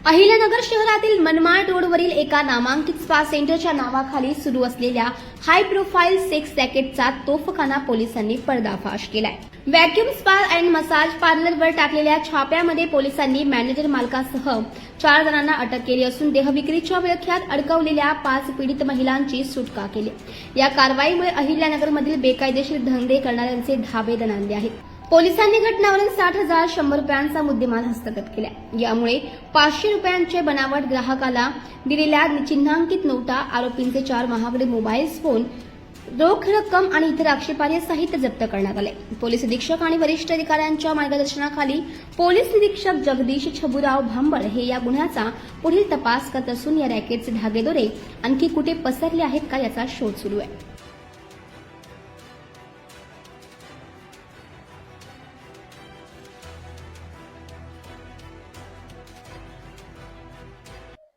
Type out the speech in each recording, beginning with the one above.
अहिल्यानगर शहरातील मनमाड रोडवरील एका नामांकित स्पा सेंटरच्या नावाखाली सुरू असलेल्या हाय प्रोफाईल सेक्स रॅकेटचा तोफखाना पोलिसांनी पर्दाफाश केलाय। व्हॅक्यूम स्पा अँड मसाज पार्लरवर टाकलेल्या छाप्यामध्ये पोलिसांनी मॅनेजर मालकासह 4 जणांना अटक केली असून देहविक्रीच्या विळख्यात अडकवलेल्या 5 पीडित महिलांची सुटका केली। या कारवाईमुळे अहिल्यानगरमधील बेकायदेशीर धंदे करणाऱ्यांचे धाबे दणाणले आहेत। पोलिसांनी घटनावरून 60,000 100 रुपयांचा मुद्देमाल हस्तगत केला। यामुळे 500 रुपयांचे बनावट ग्राहकाला दिलेल्या चिन्हांकित नोटा, आरोपींचे 4 महागडे मोबाईल फोन, रोख रक्कम आणि इतर आक्षेपार्ह साहित्य जप्त करण्यात आले। पोलीस अधीक्षक आणि वरिष्ठ अधिकाऱ्यांच्या मार्गदर्शनाखाली पोलीस निरीक्षक जगदीश छबुराव भांबळ हे या गुन्ह्याचा पुढील तपास करत असून या रॅकेटचे धागेदोरे आणखी कुठे पसरले आहेत का याचा शोध सुरू आहे।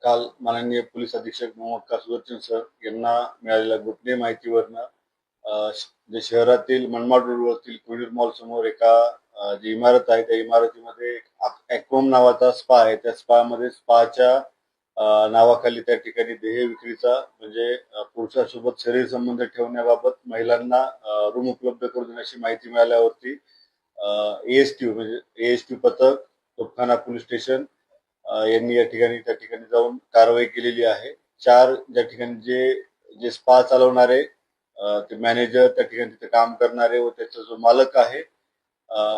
काल माननीय पोलीस अधीक्षक मोहम्मद कासुद्दीन सर यांना मिळालेल्या गोपनीय माहितीवरनं जे शहरातील मनमाड रोडवरील कोहिनूर मॉल समोर एका जी इमारत आहे त्या इमारतीमध्ये ॲक्वम नावाचा स्पा आहे। त्या स्पामध्ये स्पाच्या नावाखाली त्या ठिकाणी देह विक्रीचा म्हणजे पुरुषासोबत शरीर संबंध ठेवण्याबाबत महिलांना रूम उपलब्ध करून देण्याची माहिती मिळाल्यावरती एएसटी म्हणजे एएसटी पथक, तोफखाना पोलीस स्टेशन यांनी या ठिकाणी त्या ठिकाणी जाऊन कारवाई केलेली आहे। 4 ज्या ठिकाणी जे स्पा चालवणारे ते मॅनेजर, त्या ठिकाणी तिथे काम करणारे व त्याचा जो मालक आहे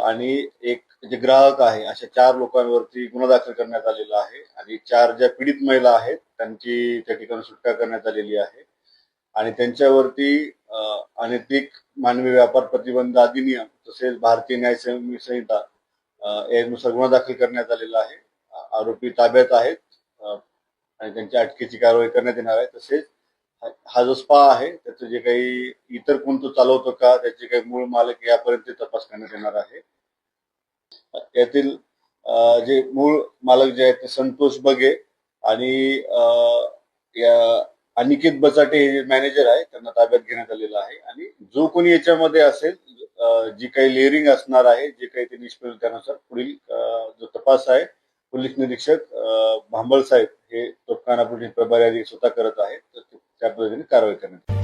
आणि एक जे ग्राहक आहे, अशा 4 लोकांवरती गुन्हा दाखल करण्यात आलेला आहे आणि 4 ज्या पीडित महिला आहेत त्यांची त्या ठिकाणी सुटका करण्यात आलेली आहे आणि त्यांच्यावरती अनैतिक मानवी व्यापार प्रतिबंध अधिनियम तसेच भारतीय न्याय संहिता यानुसार गुन्हा दाखल करण्यात आलेला आहे। आरोपी ताब्यात आहेत आणि त्यांच्या अटकेची कारवाई करण्यात येणार आहे। तसेच हा जो स्पा आहे त्याचं जे काही इतर कोण तो चालवतो का, त्याचे काही मूळ मालक यापर्यंत तपास करण्यात येणार आहे। यातील जे मूळ मालक जे आहेत ते संतोष बगे आणि या अनिकेत बचाटे हे जे मॅनेजर आहे त्यांना ताब्यात घेण्यात आलेलं आहे आणि जो कोणी याच्यामध्ये असेल जी काही लेअरिंग असणार आहे, जे काही ते निष्पन्न त्यानुसार पुढील जो तपास आहे पोलीस निरीक्षक भांबळ साहेब हे तोफखाना पोलीस प्रभारी अधिकारी स्वतः करत आहेत, तर त्या पद्धतीने कारवाई करण्यात